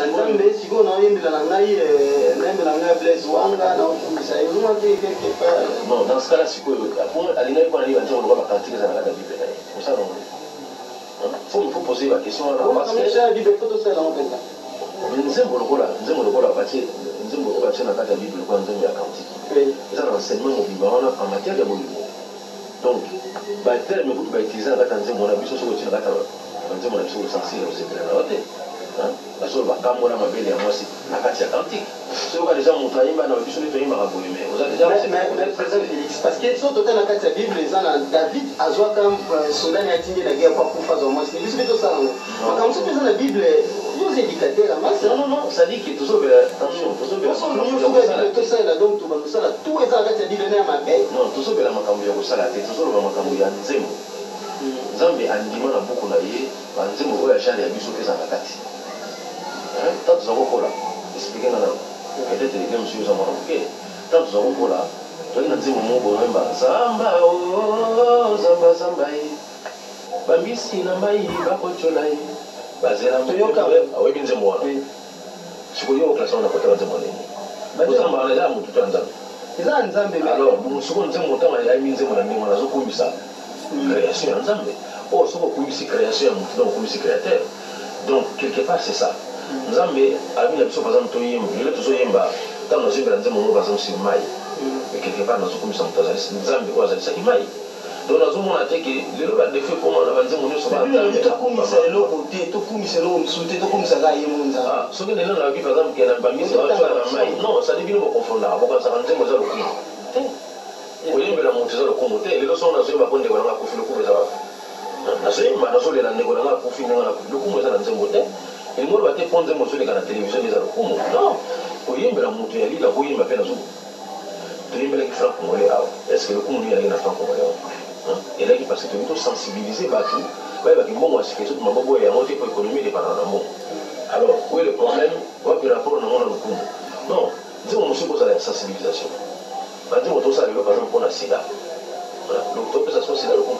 nzambe siko na yembela na ngai nembela ngai bless wanga na kumisa yuma quelque part. Non, dans ce cas-là siko alina ko ali banzo ko bakatiki za na kata Bible na ça non. Faut poser la question là parce que ça Bible photo ça en fait. Nzembo lokola batie na kata Bible kwa nzembo ya kanti. Ça l'enseignement biblique en matière de bolingo. Donc ba terme ko ba utiliser na kata nzembo na biso soko tina kata nzembo na biso sensible au secret na wote. Parce que bakambo na mabele ya mwasi na kati ya kanti. C'est pourquoi les gens montrent imba na biso ni toyimba ka bolime. Vous avez déjà mais président Félix parce que so toka na kati ya Bible za na David azwa comme soldat ya tindi na guerre kwa kufa za mwasi. Biso beto ça non. Quand on se na Bible nous éducateurs à masse. Non, ça dit que toujours attention, tout ça là donc tout ça là tout est dans la kati ya Bible na mabe. Non, toujours la makambo ya kosala te, toujours la makambo ya nzembo. Nzambe andima na buku na ye, ba nzembo oyo ya shari ya biso pesa na kati. Tant nous avons là, expliquez nous peut-être les gars monsieur Zamora OK. Tant nous avons là, toi il nzembo mo memba samba o samba samba yi. Ba misi na mai ba kochola yi. Bazela toyoka awe binzembo wana. Siko yo classement na kota nzembo nini. Ba samba na ya mutu nzambe. Eza nzambe alors musiko nzembo tama ya minzembo na ndimo nazo kumisa. Création ya nzambe. Oh soko kumisi création ya mutu donc kumisi créateur. Donc quelque part c'est ça. Nzambe ami na biso par exemple toyemba ile tozoyemba tant na zimba nzembo mo par exemple sur mai mais quelque part nazo komisa mutaza nzambe kwa za mai donc nazo mona te que le ba de fait comment na nzembo nyo so ba to komisa lo côté to komisa lo msute to komisa ga yemo nzambe so que nena na bi par exemple que na ba misi ba na mai non ça dit bino ko confondre ba ka sa nzembo za lo kumo oyemba la mutaza lo kumo te le so na zo ba konde wana ko filo ko za ba na zo yemba na zo le na nego na ko fino na lo kumo za na nzembo te il moro bate ponze mo sole kana television eza lokumu non oyembela mutu ya lila koyemba pe na zo toyembelaki franc congolais awa est ce que lokumu nini alaki na franc congolais awa elaki parce que toyei tosensibiliser bato bayebaki mbongo ya sika soki maboko yango te po économie dépendant na mbongo alors oyo le problème wapi rapport nango na lokumu non nzembo mosuki kozala ya sensibilisation banzembo tosala lelo par exemple mpona sida topesa so sida lokumu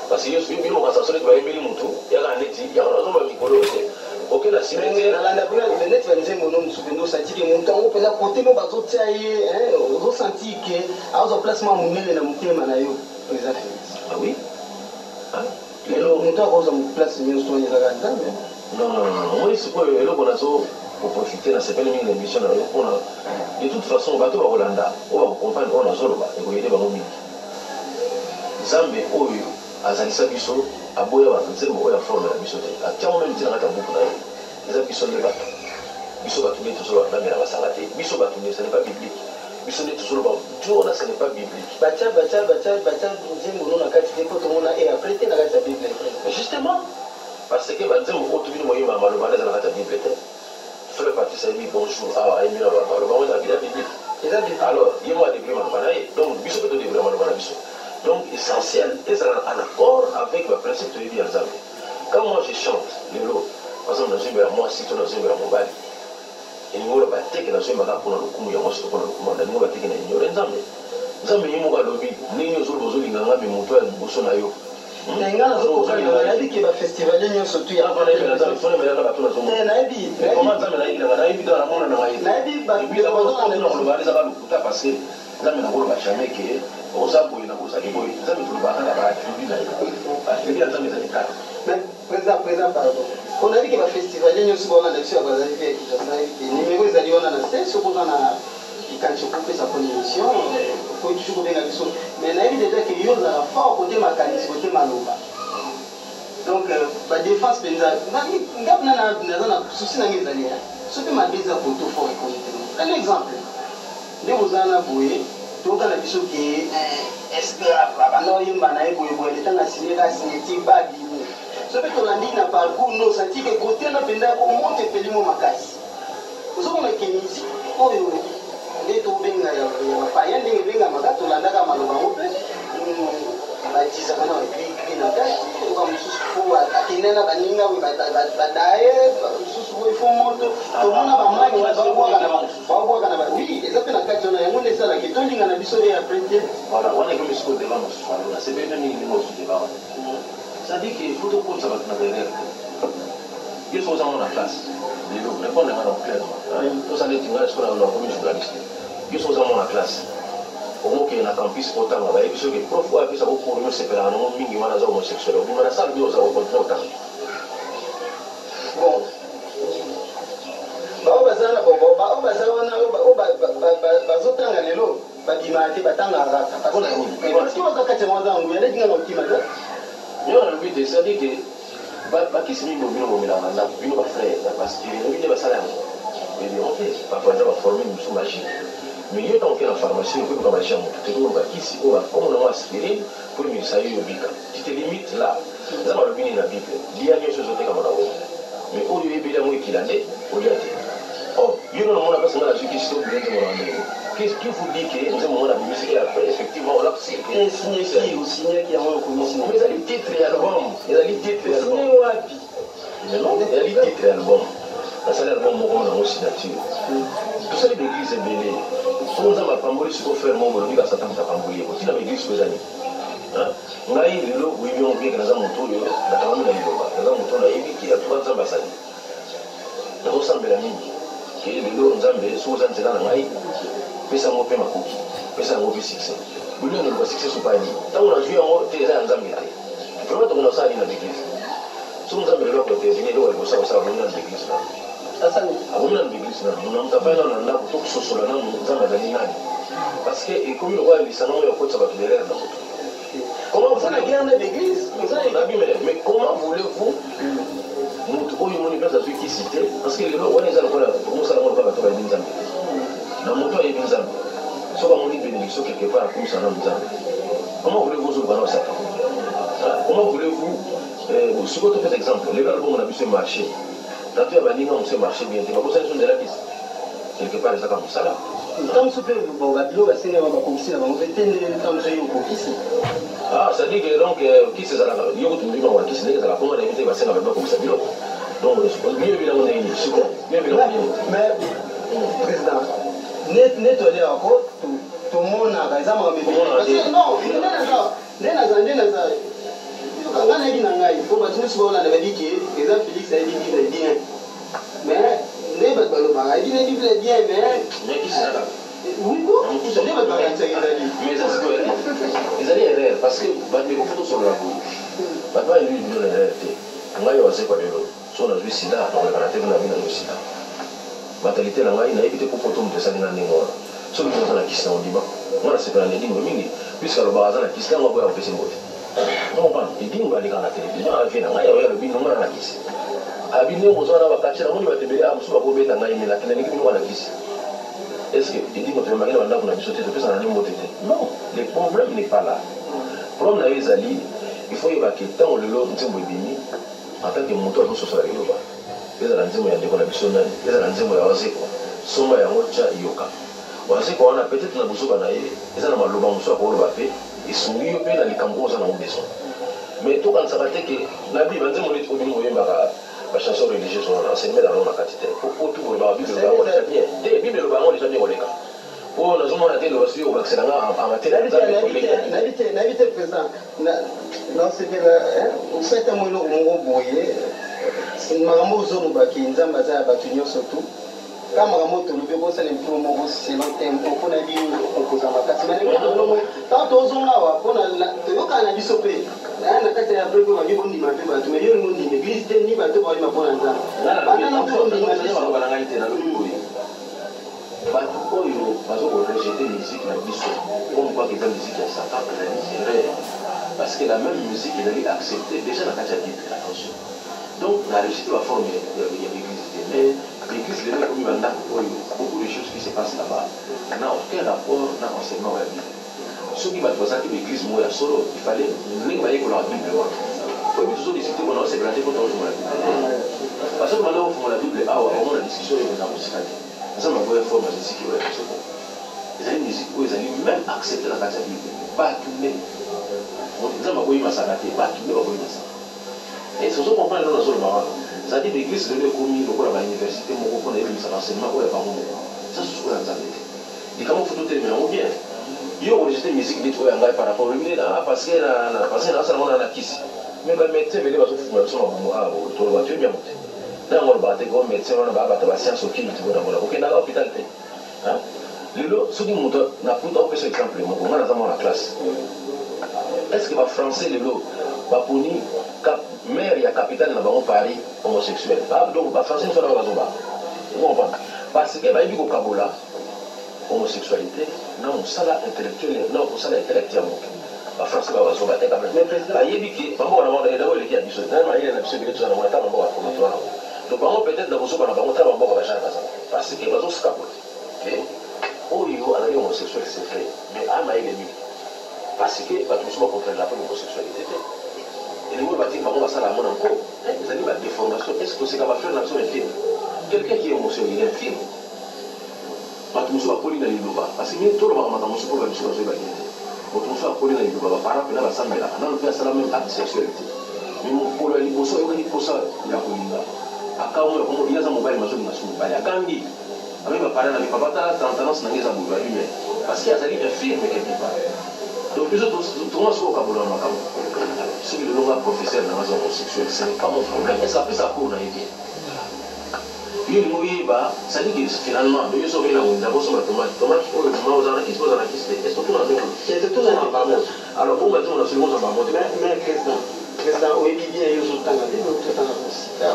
parce que yo soki bino mokasa soleki bayembeli mutu yaka neti yango nazomba mikolo oyo te OK la silence la ndabula le net va nzembo no msupendo senti que mutu ngo pela côté mo bazotia ye ozo senti que azo placement munele na mutema na yo président ah oui lelo mutu akoza mu place nyo so nyaka nzambe non moi c'est quoi eloko nazo pour profiter na sepele mingi l'émission na yo pona de toute façon bato ba Holanda o ba comprendre on azoloba e ko yede ba mingi Nzambe oyo azalisa biso aboya ba nzembo oyo forme ya biso te atiamo même tina kata buku na ye eza biso nde bato biso bato nde tozoloba ndamela basala te biso bato nde ce n'est pas biblique biso nde tozoloba tuna ce n'est pas biblique batia nzembo no na kati te po tomona e après te na kati ya Bible justement parce que banzembo oyo tobino moyemba maloba nde eza na kati ya Bible te frère Patrice ayebi bonjour awa ayembi na maloba ngo eza na biblique alors ye mo adéveloppe maloba na ye donc biso mpe todéveloppe maloba na biso. Donc, essentiel, et ça en accord avec le principe de Bible. Quand moi je chante le lot, par exemple, dans une moi, si tu dans une mobile, et nous avons été dans une pour le coup, il y a moi, c'est pour le coup, nous avons été dans une ensemble. Nous avons mis mon lobby, nous avons besoin d'un ami, mon toit, nous sommes là. nayebi ke bafestival nyonso tu ya président pardon on a dit que bafestival nyonso baona na biso ya bazali pe numéro ezali wana na se sokoza na ikanisi okopesa pona émission okoki toujours kobenga biso mais nayebi déjà ke yo ozala fort kote makanisi kote maloba donc badéfense mpenza ngapi naza na susi nange ezali soki mabe eza koto fort ekoniteno un exemple nde kozala na boye toyoka na biso ke estce banda oyemba na ye boyeboye letanga signeka signétique babimo so mpe tolandi na parcours no osati ke kote na mpenza omonte epelimo makasi ozomona ke misiki oyo nde tobenga ya bapaya ndenge ebengamaka tolandaka maloba ngo mpe batizaka na bagrigri na kati oka mosusu po akende na baninga we badaye mosusu po ifo moto tomona bamaki babwaka na oui eza mpe na kati wana yango nde esalaki tolinga na biso ye apres te wana eko misiko deba mosusu wana nasepeli mingi mosusu deba wana c'est-à-dire qu'il faut tokonisa bato na derrière te ye so ozango na classe lelo na répondre clairement. Tout ça, c'est un journaliste. Ils sont dans la classe. Au moins qu'il y a un campus autant, il y a des profs qui ont fait beaucoup de choses, mais il y a des homosexuels. Il y a des salles qui ont fait autant. Bon. Bazotanga lelo babimate batanga rata parce que bazakati mwanzangu yale dinga ngokima da yo na bide c'est dire que ba kisimi mo bino mo milanga na bino ba frère parce que no bide ba sala mais on fait parfois ça va former une sous machine mais yo tant que la pharmacie on peut pas marcher mon tout le monde ba kisi on va comme on va aspirer pour mieux ça yo bika tu te limites là ça va le bini na bible il y a des choses autres comme on mais au lieu de bien moi qu'il a dit au lieu de oh, il y a un moment où on a dit qu'il faut bien qu'est-ce qu'il vous dit que nous avons la musique après effectivement on l'a signé signé ou signé qui a un commission mais il y a les titres et albums il y a les titres et albums mais non il y a les titres et albums la salle album on a aussi signature tout ça l'église est belle on a pas pamboli sur faire mon on dit que ça t'a pamboli aussi la église que j'aime on a eu le oui on vient dans un moto la caméra dans un moto là il dit qu'il y a 3 ambassades dans un samedi que lelo nzambe soza nzela na ngai pesa ngo pe makoki pesa ngo pe succès bulio ngo succès so pa ni tango na jui yango te eza nzambe te vraiment to na sali na l'église so nzambe lelo ko te vini lo ko sa sa na l'église na sasa abona na l'église na na mtafanya na ndako to kusosola na nzambe za nani parce que et comme le roi lisano yo ko sa ba tolera na moto comment vous allez gagner l'église mais comment voulez-vous mutu oyo moni place azwi kisite parce que lelo wana eza lokola mosala moko bato bayebi nzambe na moto ayebi nzambe soki amoni bénédiction quelque part akomisa na nzambe comment voulez-vous ozoluka na satan comment voulez-vous soki otopesa exemple lelo albongo na biso marché tato ya baninga moso marché bien te bakosali so nzela kisi quelque part ezaka mosala ntango so mpe babilo basenga bakomisi na bango pe te ntango so yo okokisi ça dit que donc qui c'est ça là il y a beaucoup de gens qui se disent que la commande est va servir comme ça bilo donc mieux évidemment on est sûr mieux évidemment mais président net on est encore tout le monde a raison mais non nena za kangana hivi na ngai kwa sababu sio na badiki eza Felix a dit Bible bien mais ne ba ba hivi na Bible bien mais qui c'est là oui quoi mais ça ils allaient erreur parce que bandi ko photo sur la boue papa lui dit la vérité ngai wase kwa lelo so na juice là on va rater na mina juice là mentalité la ngai na éviter ko photo mtesa na ningo so ni na kisa on dit ba mwana c'est pas ndingo mingi puisque le baraza na kisa ngo ya pesa ngote non pas ndingo ali kana télévision afina ngai ya le bino na kisa abine ngo zona bakachira moni batebele amsuba ko beta ngai mina kinani kibino na kisa. Est-ce que tu dis que tu as marqué dans la société de ça non, le problème n'est pas là. Le problème est Zali, il faut évacuer tant le lot de Mouibini en tant que moteur de social. Les Alanzemo et les connexions, les Alanzemo et Azeko, Soma et Mocha Yoka. Azeko, on a peut-être un bousou banaï, les Anama Lobanso à Polobape, ils sont mieux payés dans les Cambos en besoin. Mais tout quand ça va être que la Bible, on est au niveau de la chanson religieuse, on a enseigné dans la quantité. Pour tout le monde, la Bible, on est bien. La Bible, on est déjà bien. Pour nous, on a été le suivre au vaccin en matière de n'habitez présent. Non, c'est que vous faites un mot au boyer. C'est une maman zone qui nous a battu surtout. Quand maman te le beau, c'est un peu mon c'est longtemps pour qu'on a dit on pose à ma carte. Mais tant aux zones là, on a dit sopé. Na kati ya break wa jibo ndima pe batu meyo ngo ndime église te ni batu ba mapona nza bana na pe ndima na ba bana ngite na lukuyi batu oyo bazo ko rejeter musique na biso comme quoi que la musique ya satan na ni parce que la même musique elle est acceptée déjà na kati ya Bible attention donc la rejeter la forme ya l'église mais l'église le comme banda oyo beaucoup de choses qui se passent là-bas n'a aucun rapport na enseignement de la Bible. Ceux qui vont faire l'église moi solo, il fallait venir voyer pour la Bible. Pour nous tous discuter on a c'est planté pour la Bible. Parce que maintenant on la Bible on a discussion avec la musique. Ça m'a voulu forme de musique ouais. Les amis musique où ils allaient même accepter la carte Bible. Pas tourner. Ça m'a voulu massacrer, pas tourner pas voulu ça. Et ce qu'on comprend dans la zone marron. Ça dit l'église de l'économie le cours à l'université mon cours on a eu ça l'enseignement ouais pas bon. Ça c'est ce qu'on a dit. Et comment faut tout terminer on bien. Yo origine musique dit ouais par rapport au milieu là parce que na ça on a kisi mais ba mettre mais les baso fuma so mo ah to ba tu bien monter ntango olobaka te ko médecin wana babato bascience okili tibonabola okendaka hôpital te lelo soki moto nakuta opesa exemple moko nga naza mwana classe est ce que bafrançais lelo baponi maire ya capitale na bango Paris homosexuel donc bafrançais nyonso nanga bazoba comprendre parce que bayebi kokabola homosexualité na mosala intellectuel na mosala intellect ya moto bafrançais bazoba te quand même bayebi ke bango wana wana edango eleki ya biso na mayele na biso ebele tozala mwana ta bamboka komatwa nango donc bango peut-être na kozoba na bango ta bamboka bajana bazala parce que bazoskabola oyo azali homosexuel c'est vrai mais amayele mingi parce que bato mosusu bacontraire la homosexualité te elingo bati bango basala yango nango ezali badéformation est ce que oseka bafrere na biso infime quelqu'un qui est homosexuel il est infime bato mosusu bakoli na liloba parce que tolobaka makambo mosusu mpo babiso bazoyebaki te moto mosusu akoli na liloba bapara mpena basambelaka nano mpe asala même acte sexualité mais mokolo ya liboso ayokaki posa ya kolinga akamwe yakomo ye aza mobali mazolinga so mobali akangi ami bapara na lipapa tala tendance nange eza boyo alumière parce que azali infirme quelque part donc biso tonga soki okabola na makambo soki lelonga professeur nanga aza homosexuel ce n'est pas mon problème est ce apesa cour na ye bien yo lingo oyeba cetadire que finalement yo soki oyela wenza bosomba tomate oyo mama ozala na kisi ozala na kisi te est ce que tuna nzongo alors po bato na solingo ozamba mote mais président oyebi bien yo ozotanga te totanga kosika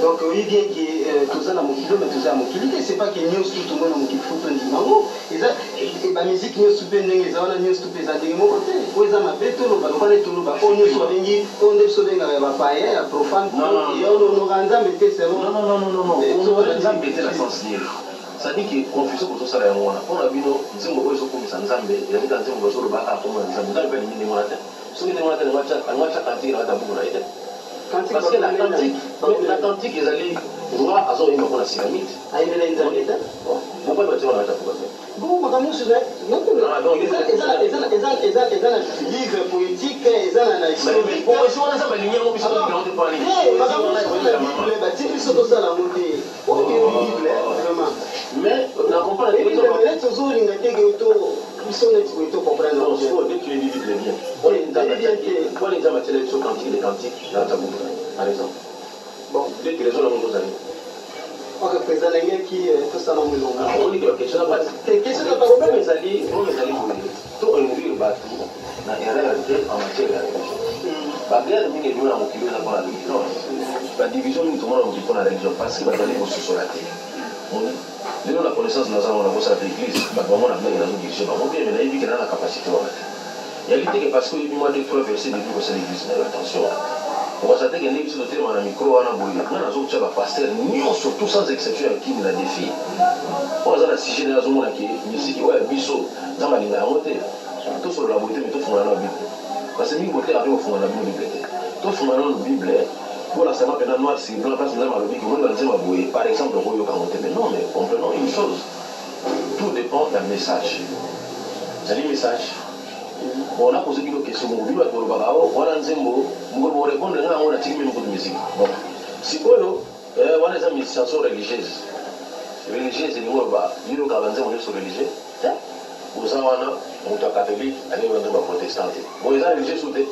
donc oyebi bien ke toza na mokili me toza ya mokili te c'est pas ke nyonso totongo na mokili fo tondima yango eza bamiziki nyonso mpe ndenge eza wana nyonso mpe eza ndenge moko te oyo eza mabe toloba lokwane toloba oyo nyonso babengi oyo nde biso obengaka ya bapayen ya profane onoka nzambe te nzambe te na sens nini c'est-à-dire que confusion bozosala yango wana mpona bino nzembo oyo ezokomisa nzambe ezalika nzembo bazolobaka akomona nzambe nzambe mpe alingi ndenge wana te soki ndenge wana te yango atya kantike nakata buku na ye te parce que la cantique ezali roi azoyemba mpona silamite ayembela nzambe te pourquoi batie wana nakata buku te bon makambo nyonso eza na livre poétique eza na historique wana eza balingi yango biso tokilango te mpona batindi biso tosala yango te oyo bible vraiment mais na comprendre tozolinga teke biso neti koye tocomprendre dès que tu lis bible bien wana eza matiela biso cantique de cantique nakata buku par exemple bon dès que les gens nango tozali ok président nangeki tosala molongo oniki bakestion na problème ezali boye to induire bato na erreur te en matière ya religion baguerre mingi ebimi na mokili eza mpona religion badivision mingi tomona mokili mpona religion parce que bazali kososola te lelo na connaissance nazango na kosala te église bato bamona ndenge nazodirige bango bien me nayebi ke na na capacité wana te yali teke parce que oyebi mwa 2-3 verset depuis kosala église na yo attention okasa teke nde biso totelema na micro wana boye nga nazokutya bapaster nyonso tout sans exception ya kini na défi oyo aza na sujet nde azomona ke misiki oyo ya biso nzambe alinga yango te tosolola boye te me tofungana na bible parce que mingi bote ape kofungana bino bible te tofungana nano bible bolasama mpena noir sur blanc place nzambe alobi ke moninga nzemba boye par exemple okoyoka yango te mais non mais comprenons une chose tout dépend ya message ezali message bon on a posé une question bon bino bato balobaka wana nzembo mokolo borépondre nga yango natiki meme kote musique bon sikoyo wana eza chanson religieuse elingo oloba yolokaka banzembo nyonso religieux te oza wana moto ya catholique alingi banzembo ya protestant te bon eza religieux so te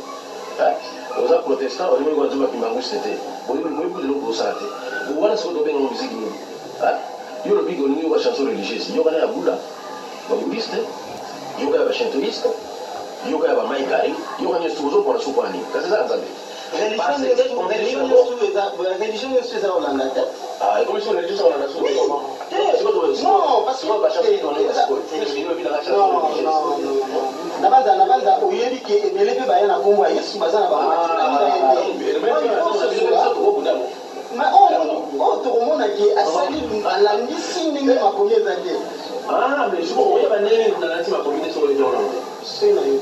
oza protestant olingi banzembo ya pimbangwiste te boyebi eloko bosala te bon wana sikoyo tobenga musique nini yo olobiki olingi yoka chanson religieuse yokana ya bula babudiste yoka ya bachantoiste yoka ya bamaikari yoka nyonso ozopona sopona nini kasi eza ya nzambe religion nyonso eza kolanda te commission religieuse kolanda so na banza oyebi ke ebele mpe baya na nkombo ya yesu baza na oyo tokomona ke asali alandisi ndenge makomi eza te oyeba ndenge nalati makomi te soki na yo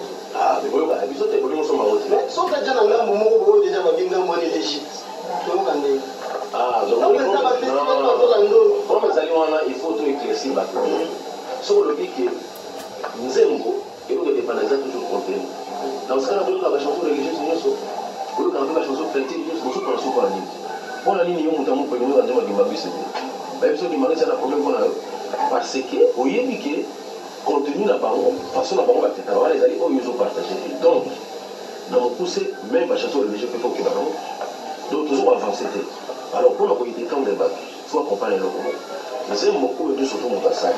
soki aja na ngambo moko boyo deja babingambo wana egypte toyoka ndenge ezali wana il faut to éclaircir bato soki olobi ke nzembo eloko edepanda eza toujours contenu dans ce cas boyoka bachanson religieuse nyonso boyoka mpe bachanson chrétienne nyonso bosopona sopona nini mpona nini yo moto amoko elingo nzembo akimbangwise te bayebi soki kimbangwise ana problème mpona yo parce que oyebi ke contenu na bango façon na bango batetaka wana ezali oyo ozopartage donc na mokuse même bachanson religieuse mpe foki bango donc tozokoavance te Alors pour le temps de bac, il faut accompagner le groupe. Mais c'est beaucoup de surtout mon passage.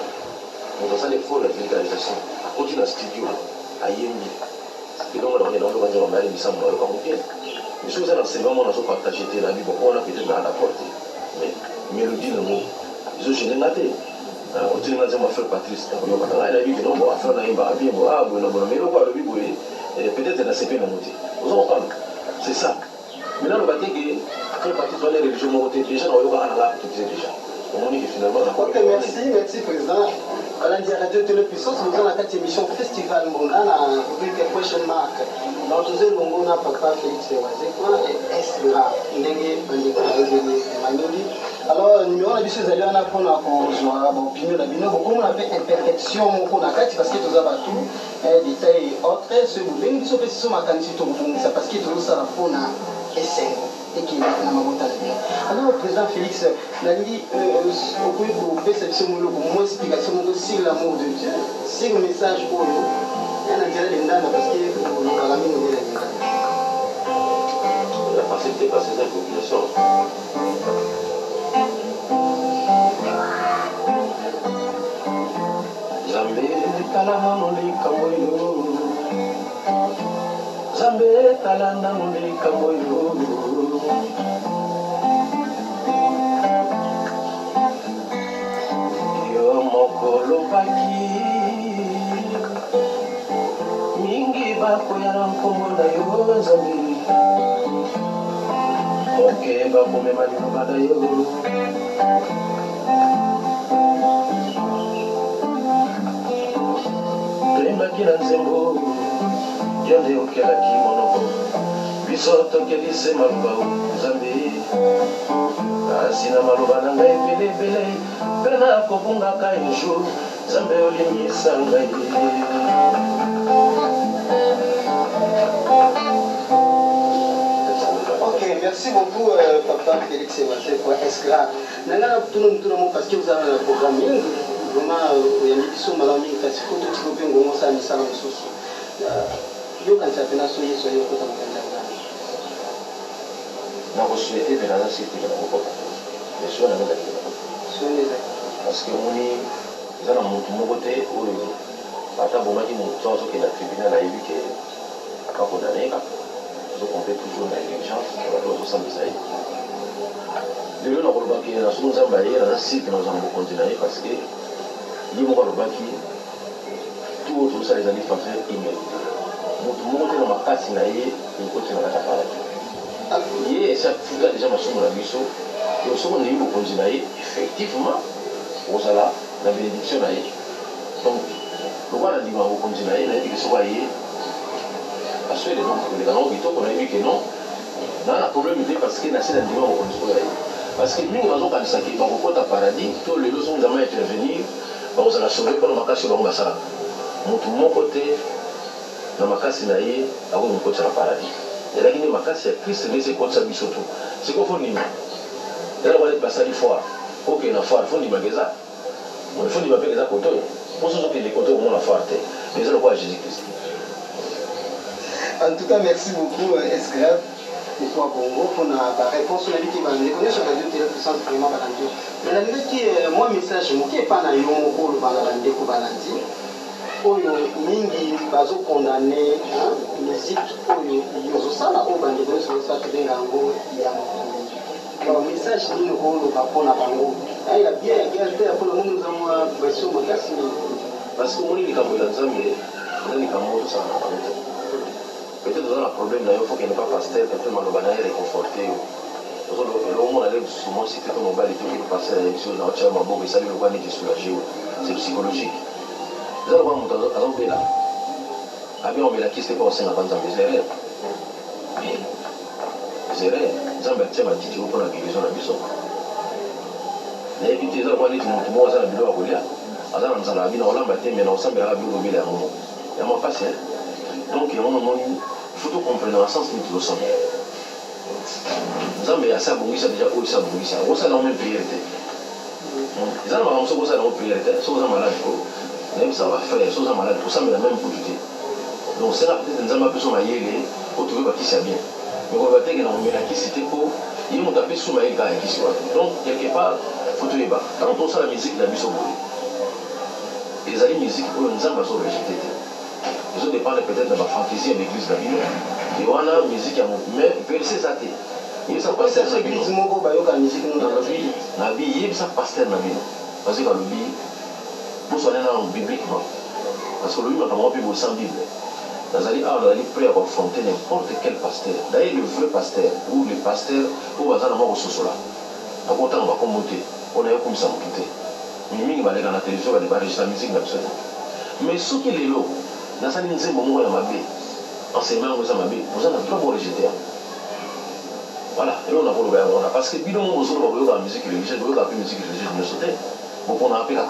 Mon passage est fort la vulgarisation. À côté d'un studio, à Yémi. Et donc on est dans le monde de la mission dans le Cameroun. Mais si vous avez l'enseignement, on a partagé la vie, on a peut-être à la portée. Mais mélodie, le mot, ils ont gêné la tête. On dit que ma frère Patrice, on a dit que non, on va faire un bien, on va mais le voir le but, peut-être la CP n'a monté. Vous en parlez. C'est ça. Maintenant, le bâtiment que frère Patrice, on est religieux, déjà, on va aller là, tout déjà. On dit que finalement, on a ok, merci, président. Alors, il y a Radio Télépuissance, nous avons la émission Festival Mondana, rubrique Question Mark. Dans tous les longs, on a Papa Félix Wazekwa et Esra, Ndenge, Manoli. Alors, nous avons dit que nous allons apprendre à opinion de l'opinion. Beaucoup on appelle imperfection, parce que nous avons tout, détails autres. Ce que vous voulez, nous avons fait ma candidature, parce que nous avons fait un essai. Et qui est alors, président Félix, Nali, on peut vous faire cette explication sur l'amour de Dieu, sur le message pour nous. Il y a un intérêt parce que nous avons la facilité par ces populations. Zambé, talana moli kamoyo. Zambé, talana moli kamoyo. Yo mokolo baki mingi bako yara mkongo na yo Zambé. Ok, bako mema ni mbada yo. Kila nzembo yonde okelaki monoko biso tokelise maloba Nzambe kasi na maloba na ngai ebelebele mpe na kobungaka ejour Nzambe olimbisa ngai. Ok, merci beaucoup Papa Félix Wazekwa Esclave. Nana tout le monde parce que vous avez un programme vraiment il y a des questions malades parce que tout ce que vous ça nous ça nous soucie. Yo quand ça fait na soyez au côté de la. Na ko souhaiter de la cité de la Copa. Mais sur la même parce que on est dans mon côté où ata bomaki moto azo ke na tribunal na yebi ke ka condamné ka zo compter toujours na diligence pour la cause sans bisaï. Le lieu na qui est dans son zambaye na site dans un continuer parce que ni mo ko baki tout autre ça les années passées immérité. Moto monte na makasi na ye ni côté na la parole. Ye ça fuga déjà masomo na biso. Yo somo ni ko continuer effectivement osala la bénédiction na ye. Donc le roi a dit qu'on continue, il a dit que ce soit hier. Parce que les gens qui ont dit que non, dans la problème parce qu'il y a un dimanche au continue. Parce que nous avons dit que dans le paradis, tous les leçons nous avons intervenir, nous allons sauver pour nos casse sur l'ambassade. Mon côté, dans ma casse, il y a un côté sur le paradis. Il y a une casse, il y a Christ, mais c'est comme ça, bisoto. C'est quoi qu'il faut dire? Il y a un passage de foi. Ok, il y a une foi, il faut dire que ça. Il faut dire que ça côté. Pour ceux qui les côtés au moins la forte, mais c'est le roi Jésus-Christ. En tout cas, merci beaucoup, Esclave. Pour Congo, pour la réponse, on a dit qu'il va nous connaître sur la puissance vraiment balandier. Mais la vérité qui est moi message, qui est pas dans le monde pour le balandier pour balandier. Pour mingi bazo condamné, musique pour les ça là au bandit sur le sac de Gango, il y a un message qui nous rôle au Japon à Bango. Il a bien fait pour le monde nous avons besoin de casser. Parce que moi, les Camerounais, les Camerounais, ça peut-être dans un problème, il faut qu'il n'y ait pas pasteur, que tout le monde est réconforté. Le monde allait souvent citer comme on va les trucs qui passaient à l'émission dans le chat, mais ça lui va être soulagé. C'est psychologique. Nous allons voir à l'envers là. Ah bien, on met la question pour 50 ans, mais c'est vrai. C'est vrai. Nous avons bâti ma petite pour la guérison de la maison. Les invités, nous allons voir les gens qui vont à la bureau à Goulia. Alors, nous allons bien, on l'a battu, mais on s'en va à la bureau à Goulia. Il y a mon passé. Donc, il faut tout comprendre dans le sens où nous le sommes. Nous avons assez bon, ça déjà, où ça bon, ça. Où ça dans même priorité. Ils ont marre, ça dans priorité. Ça vous a malade, même ça va faire, ça vous a malade, pour ça, mais la même pour tout. Donc, c'est là peut-être nous avons besoin de y aller, pour trouver qui c'est bien. Mais on va dire que nous avons mis la qui c'était pour il m'a tapé sous ma gueule qui soit. Donc, quelque part, il faut tout les bas. Quand on sent la musique, la musique, les amis musique, on nous a pas sur le JT. Ils ont dépendé peut-être de ma fantaisie à l'église de la ville. Et on a musique à mon. Mais, verser ça, il y a ça pasteur dans la ville. Il y a ça pasteur dans la ville. Parce que le Bible, pour soigner bibliquement. Parce que le Bible, on a pu sans Bible. Nous allons prêt à confronter n'importe quel pasteur. D'ailleurs, le vrai pasteur, ou le pasteur, ou le pasteur, ou le pasteur, à côté, on va commenter. On a eu comme ça, on quitte. Mais il va aller dans la télévision, il va aller la musique, mais ce qui est là, dans sa ligne, c'est bon, on a ma vie. Enseignement, vous avez ma vie. Vous avez un très bon rejeté. Voilà, et là, on a pour le gars. Parce que, bien, on a la musique religieuse, on a la musique religieuse, on a sauté. Donc, on a appelé là.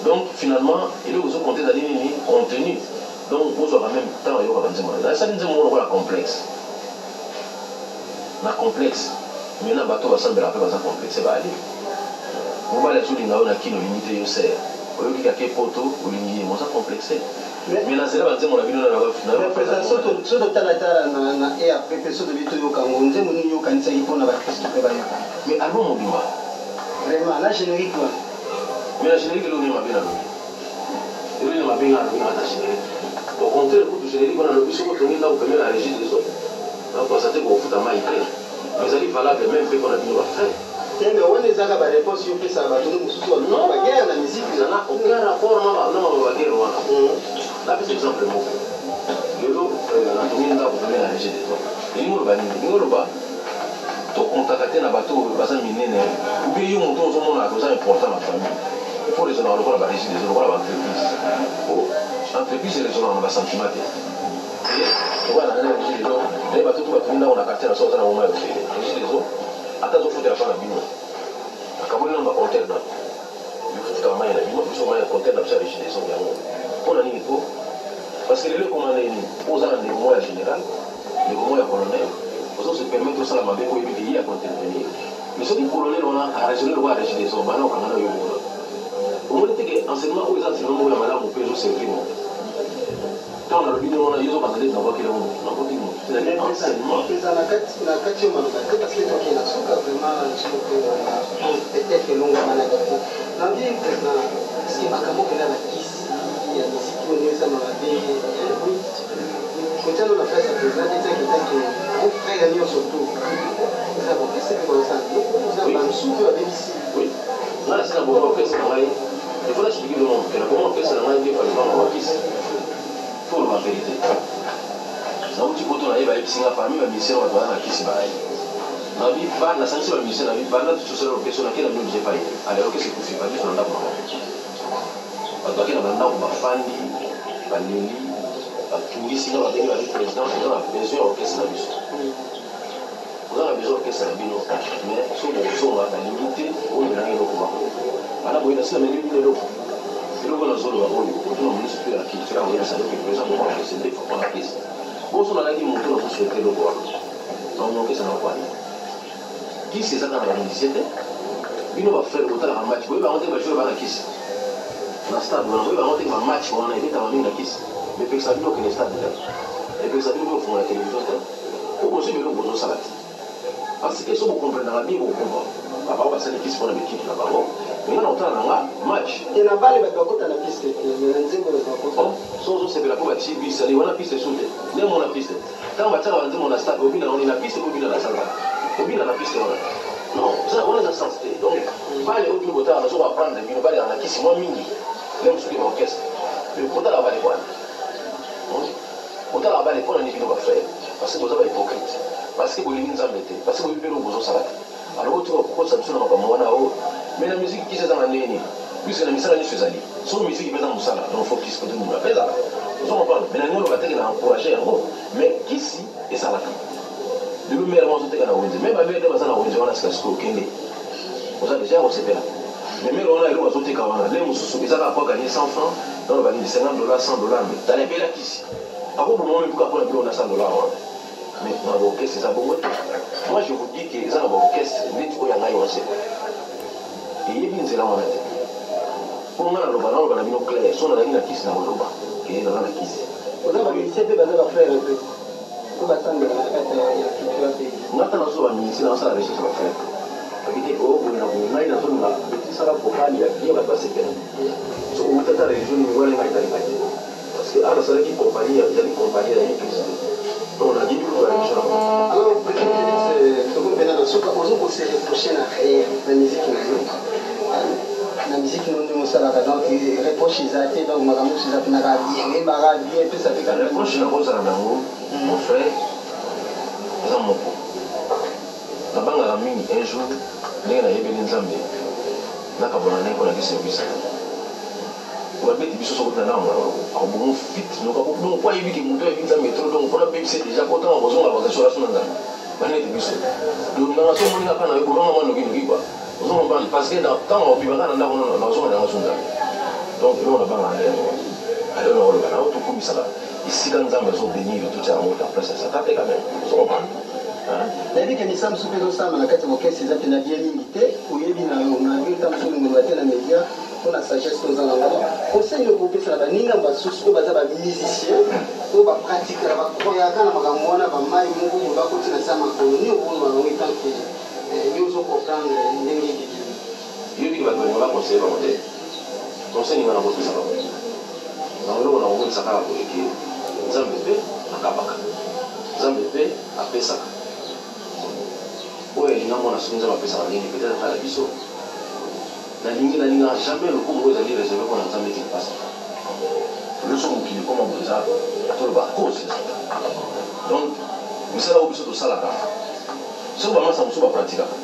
Donc, finalement, il est aussi compté dans les contenu. Donc, vous avez en même temps, il y a un peu de ça, c'est un complexe. Un complexe. Maintenant, bateau va sembler un peu complexe. C'est pas aller. Vous allez sur l'ingao, on a qui nous limite, il y a au lieu qu'il y a des poteaux, ou l'ingao, on s'est complexé. Mais dans ce cas-là, on a vu dans la président, ce docteur et après, personne de Vito Yokangonze, mon Yokansa, il faut avoir qu'est-ce qu'il peut faire. Mais allons, mon bima. Vraiment, la générique, quoi. Mais la générique, il m'a bien allumé. Il m'a bien allumé à la générique. Au contraire, pour le générique, on a le plus souvent tourné là où on la régie des autres. On a constaté qu'on fout à maïté. Mais ça est valable même fait qu'on a bien fait. Mais on est à la réponse, il fait ça, on nous non, la guerre, la musique, il n'y a aucun rapport, non, la guerre, là, c'est exemple, le lot, la tournée là, vous pouvez la régie des autres. Et nous, le bas, tout contacter un bateau, le bassin minier, ou bien, il y a un montant, on a besoin important à la famille. Il faut raisonner, on va la régie des autres, on va l'entreprise. L'entreprise, c'est raisonner, on va sentiment. Et voilà, la régie des autres, les bateaux, tout va tourner là, on a quartier dans le sens, on a au moins la régie des autres. Attends, il faut faire la bino. La Cameroun, on va compter là. Il faut faire la bino, il faut faire compter dans la régie des autres. On a dit quoi? Parce que les commandants, aux gens des moyens généraux, les moyens colonels, aux autres se permettent de ça la mabé pour éviter à intervenir. Mais ceux qui colonels, on a raisonné le régie des autres, maintenant, on a eu le on dit que l'enseignement aux enseignants, on a madame, on peut jouer servir. Quand on a le bino, on a eu des gens qui n'ont pas dit non. C'est-à-dire l'enseignement. Parce que vraiment, peut-être que l'on va malade. Dans le vie, ce qui est marquant, c'est la musique, il y a des musiques qui ont ça dans la vie. Quand on a fait ça, on fait gagner surtout. Nous avons fait ce que ça. Nous avons un souffle avec ici. Oui. Là, c'est la bonne fait, c'est pareil. Il faut expliquer le monde. Comment on fait ça, il faut le voir en piste. Il faut la vérité. Na uti boto na eba episinga parmi ba mission wa na kisi ba ai na bi ba na sanksi ba mission na bi ba na tu sera location na kila mtu je pai ale roke se kufi ba bi na ndako ba ba kina ba ndako ba fandi ba nini ba tungi singa ba dengi ba president na besoin orchestre na biso on a besoin orchestre na bino mais so ba limité o na ngelo ko ba ana boina sina meni ni lo ilo na zolo ba o to na municipal la kitu ya ngelo sa ko president mo ba se ndeko ko na kisi boso na laki moto na souhaiter le voir donc que ça n'a pas qui c'est ça dans la musicité bino va faire autant la match boy va monter va jouer ba kisi na stade on va monter ma match on a été dans la kisi mais que ça bino que le stade là et que ça bino font la télévision au conseil de l'eau ça parce que ça vous comprenez dans la vie vous comprenez papa va s'en équipe pour l'équipe là bas mais là on a un match et la balle va côté la piste mais nzembo va côté sozo sepela po bati bisa ni wana piste soute ne mona piste quand on va tala nzembo na stade obina on ina piste obina na sala obina na piste wana non ça on a ça sens donc balle au club otala so va prendre bino balle na kisi mo mingi même sur l'orchestre le kota la balle quoi otala balle pour ni bino va faire parce que vous avez hypocrite parce que vous ligne nzambete parce que vous bino bozo salata alors autre pourquoi ça tuna kwa mwana o mais la musique qui c'est dans nini puisque la misala ni faisali so musique qui dans musala on faut plus que de nous la pesa on parle mais nous on va te encourager mais ici et ça la de nous meilleur monde te kana wenze même avec des bazana wenze on a ce que kende on a déjà on sait pas mais on a eu on te kawana les mususu bizaka pas gagner 100 francs dans le valise $50 $100 mais t'as les belles ici à quoi moment même pourquoi on a $100 mais dans l'orchestre c'est ça bon moi je vous dis que ça dans l'orchestre les tu y en a eu aussi et il vient là on a pour moi le ballon on a mis au clair son la ligne qui se na loba et dans la qui on a mis c'est pas dans la frère pour battre ngata na so ministre na sala recherche ba faire abite o na ngai na so na sala pokali ya dia ba passer so on tata région ni wala ngai tali ngai parce que ala sala ki compagnie ya ni compagnie ya ni on a dit que alors c'est comme ben na soka ozo ko se reprocher na musique na musique non de mosala donc reproche izate donc magamu izate na radio et ba radio et puis ça fait quand reproche na boza na ngo mon frère ça moko nabangaka mingi un jour ndenge nayebeli nzambe nakabona naye mpona kiservice babeti biso soko tana akobongo fit donc ayebiki moto ayebi nzambe tro donc mpona bebise déjà kotanga kozonga bakasolaso na nzambe baneti biso donc nanga so omoni kaka na yo kolonga mwa noki kwa ozonga mbani parce que ntango obimaka na ndako nono nazonga nanga so nzambe donc eloko nabangaka nde yango aleo na koloba nao tokumisaka esika nzambe azobénir totia yango ta place ya sata te quand même ozokomprendre nayebi ke misala mosusu mpe ezosala na kati ya bokesi eza mpena bien mingi te oyebi na yo nayebi ta mosusu olingoloba te na média mpona sagesse toza nango conseil okopesana baninga basusu oyo baza bamusicien oyo bapratike bakroyaka na makambo wana bamai moko boye bakoti na sa makolo ni okoloma bango etanke yo ozokomprendre ndenge ebiki yoyebiki bato balinga bakonseye bango te conseil ninga na kopesa bango bango eloko na kokotisaka kaka boyeke nzambe mpe akabaka nzambe mpe apesaka oyo elinga mwana soki nzambe apesaka nini peut-être atala biso nalingi jamais lokumu oyo ezali réservé mpona nzambe ete epasaka loso mokili koma boza toloba cause donc misala oyo biso tosalaka soki bamasa mosusu bapratikaka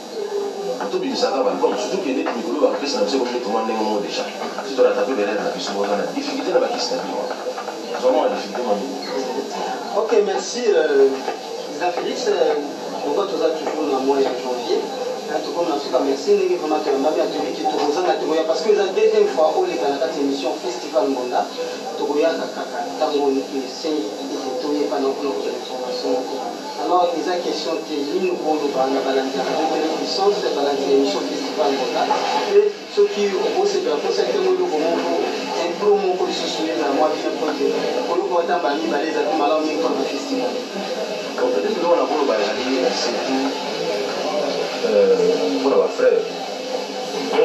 tobimisaka balbum surtout ke neti mikolo bakopesa na biso komi neti mwa ndenge moko déjà si tolata mpe berere na biso moza na difficulté na bakisi na bino vraiment na difficulté mamini. Ok, merci président Félix. On va toujours dans le mois de janvier. Tout comme en tout cas, merci. Nous vraiment que l'on a bien trouvé qui tout aux ans parce que la deuxième fois où les Canadiens émission Festival Monda, Togoya Kaka, Tango c'est tout est pas non plus l'information. Alors les questions qui ligne pour nous parler de la télévision, c'est la émission Festival Monda. Et ceux qui ont aussi de la possibilité de un promo pour se souvenir à moi bien pour le temps bani balé za malao ni pour le festival. Quand peut-être que on a pour le balé surtout pour nos frères.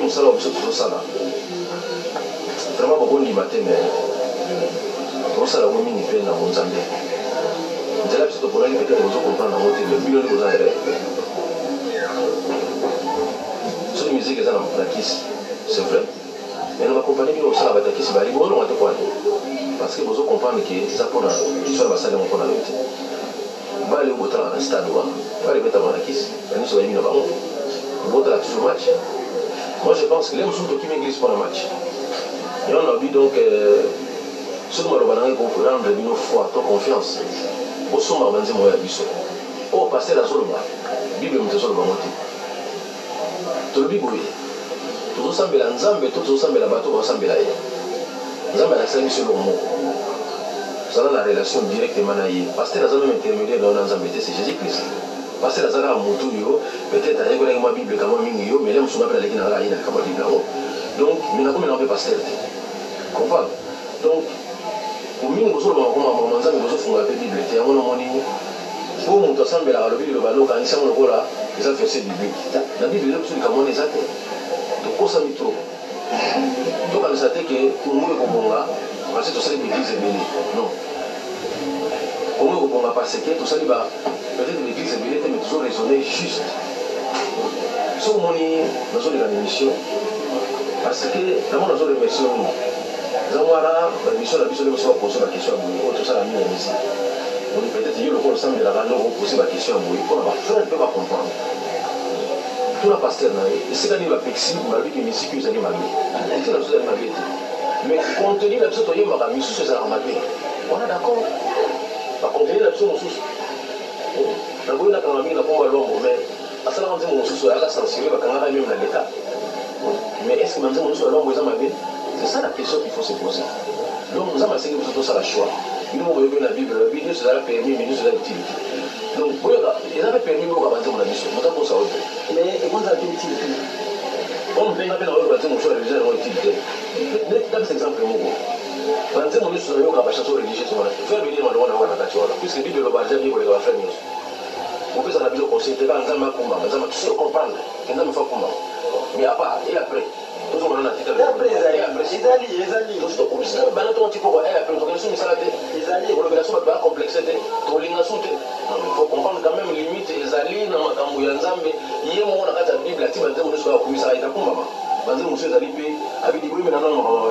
Nous ça là tout ça là. Vraiment beaucoup de matin mais on ça là au mini peine à Mozambique. C'est là plutôt pour aller peut-être nous comprendre dans le milieu de nos arrêts. Sur les musiques ça la kiss, c'est vrai. Mais nous accompagnons bien aussi la bataille qui se bat. Bon, on va te voir. Parce que vous comprenez que ça pour l'histoire de la salle, on a l'autre. Va aller au bout de la stade, va aller mettre avant la kiss. Et nous sommes mis là-bas. Au bout de la toujours match. Moi, je pense que les gens qui m'église pour le match. Et on a vu donc, ce que nous avons pour rendre nos foi, ton confiance. Au sommet, on va dire, moi, biso. Oh, pasteur, la soloma. Bible, on te soloma. Tu le Bible, oui. Tozosambela nzambe to tozosambela bato basambela ye nzambe anasala biso eloko moko tozala na relation directement na ye paster aza même intermédiaire na nzambe te c'est Jésus Christ paster aza kaka motu yo peut-être ayekolaki mwa bible kama mingi yo mais le mosunga mpe aleki na kaka ayina kama bible yango donc minakomina mpe paster te comprendre donc omingi bozoloba makoma nzambe bozofunga mpe bible te yango namoni po moto asambelaka lobi liloba lokanisi yango lokola eza verset biblique na bible biso likamwana eza te tokosa mitro tokanisa te ke kongo ekobonga parce que tosali baeglise ebele non kongo ekobonga parce que tosali peut-être baeglise ebele te mais tozoraisonne juste soki omoni nazoleka na émission parce que namo nazoremercie mingi eza mwana baémission na biso nde moso bapose baquestion ya boye oyo tosala mingi ya misiki donc peut-être yo lokola osambelaka ndoko opose baquestion ya boye mpona bafrere mpe bacomprendre la pasteur c'est quand il va fixer ma vie que musique vous allez m'amener c'est la chose à m'amener mais contenir la chose toyé ma mission c'est à m'amener on est d'accord pas contenir la chose sous la bonne quand on a mis la pompe à l'ombre mais à ça on dit mon sous à la sensible quand on a même la l'état mais est-ce que maintenant on sous à l'ombre ils m'amener c'est ça la question qu'il faut se poser donc nous avons essayé de faire ça la choix nous on veut la Bible c'est la permis mais nous c'est la utilité donc ils avaient permis de avancer mon mission on a pour ça mais et vous avez utilité on peut pas faire une relation sur la vision de l'utilité. N'est-ce pas cet exemple banze mo nyonso nayoka bachanson religieux wana faire venir malonga na kati wana puisque bible lobaja bien koleka bafrère nyonso opesa na biso conseil te kaka nzambe akumbanga nzambe tusi comprendre ke nzambe fa kumbanga mais à part et après tozomona na tika ezali tositokobisika bana tonti poko et après tokende so misala te kolobela so bato baya complexe te tolinga so te faut comprendre quand même limite ezali na makambo ya nzambe ye moko na kati ya bible ati banze moneso bakumisaka etakumbama banze mosu ezali mpe abidi boyembela nano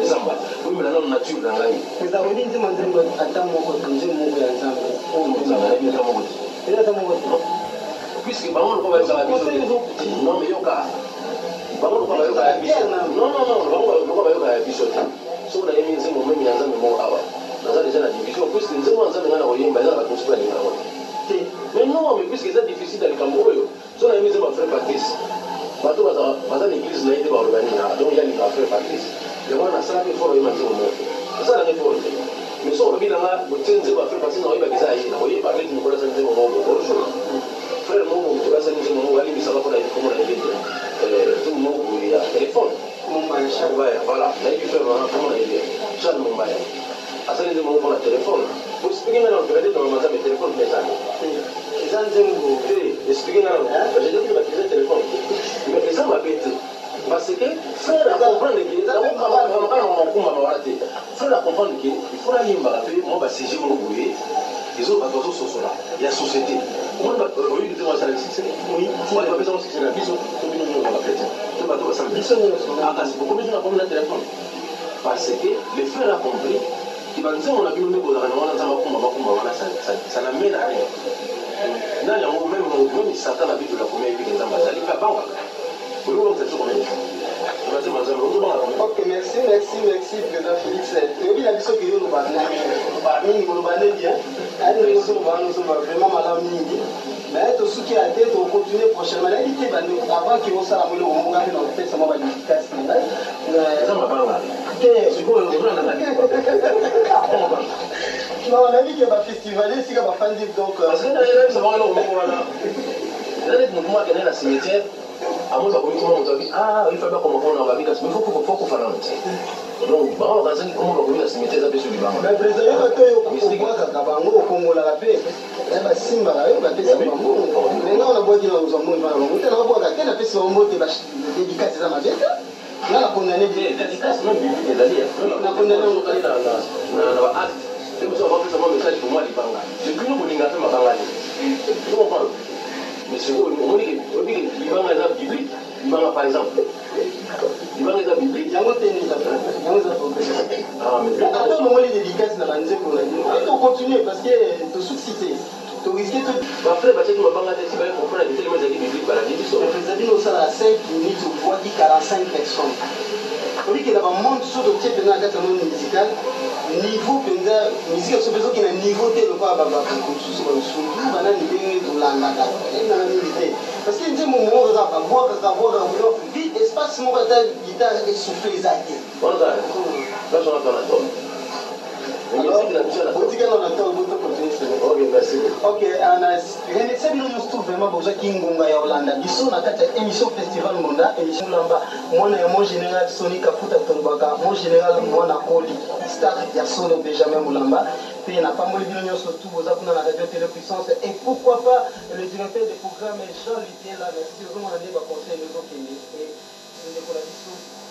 zamba boyembela nano nature na ngai ezalobi nzema nzembo ata moko nzembo moko ya nzambe ata moko te ata moko te puisque bango lokwa bayokaka biso non mais yoka bango lokwa bayokaka biso non bango lokwa bayokaka biso te soki nayemi nzembo memi ya nzambe moko awa naza deja na division puisque nzembo ya nzambe ngai na koyemba eza na bato mosusu balinga yango te mais non mais puisque eza difficile na likambo oyo so nayemi nzembo ya frère patrice bato baza na église na ye te baloba nini donc yalinga frère patrice yango wana nasalaki efort oyeba nzembo moko nasalaki efort te mais so olobi nanga otie nzembo ya frère patrice na oyebaki eza ye nakoyeba leti mikolo asali nzembo moko bonjour frère moko mikolo asali nzembo moko alimbisaka mpona komona ebete nzembo moko ya telefone mombaya voilà nayebi frère wana komona ebe charles mombaya asali nzembo moko mpona telefone explique nga na okende dans mazambe telefone pesani eza nzembo te explique nga na j'ai dit que téléphone mais eza mabe te parce que frère à comprendre que eza makumba mawala te frère à comprendre que il faut ayimbaka mpe mwa basige moko boye bato bazososola ya société oyebi te mwasala bapesa mosise na biso to bino nyonso bachrétien to bato basala biso nyonso akasi bokomi biso na komi na téléphone parce que le frère a compris banzembo na bino nde bozalaka na wana nzambe akumba wana ça n'amène à rien na yango même satan na bible akomi ayebike nzambe azali mpe abangaka olingo motatu komene banzembo ya nzambe ozobanga ok merci président félix toyebi na biso keyo oloba mingi koloba nde bien ayedenge ozoloba wana ozoloba vraiment malamu mingi mais tosuki ya te tocontinue prochainement nayebi te bandeko avant ke osala moloko moko mpe na kopesa mwa balifikasi na ngai nzambe abanga non nayebi ke bafestivalier esika bafandi donc parce que nayebisabango eloko moko wana eza neti motu moko akende na cimetière amoza komituma moto abi ifa bakoma mpona babikasi mais fo kofanana te donc bango bakanzaki komo bakomi na cimetière eza mpe so libanga mais président yoka to yo obwakaka bango okongolaka mpe basimbaka yo bapesa bango mais nga wana bwaki na kozwa moi bana bango te nakabwaka te napesi bango te badédikasi eza mabe te nga na condamné na baacte te mosu bapesa mwa message pour moi libanga depuis no kolinga mpe mabanga te comprendre mais sikoyo omoni libanga eza biblique libanga par exemple libanga eza biblique yango te yango eza problème mongoli dédikasi na banzembo na bino tocontinue parce que tosuksi te toriske te bafrère batiaki mabanga te ti baye comprendre ke telema ezalaki biblique balandi biso président bino osala 5 minutes obwaki 45 personnes obikela bamonde so totie mpenza na kati ya monde musical niveau mpenza musike so mpenza okende niveau te lokola bamosusu basusu banani ndenge tolandaka enana mingi te parce que nzembo moko kaka babwakaka bwakaka vide espace moko ata gitare esouffle eza te ok remercie bino nyonso to vraiment bozwaki ngonga ya olanda biso na kati ya émission festival monda émission lamba mwana ya mon général soni kaputa tolobaka mon général mwana koli star ya solo benjamin molamba mpe napamboli bino nyonso tu boza kuna na radio télépuissance et pourquoi pas le directeur des programmes Jean Litiela merci ozomona nde baconseil ezokende ndeko na biso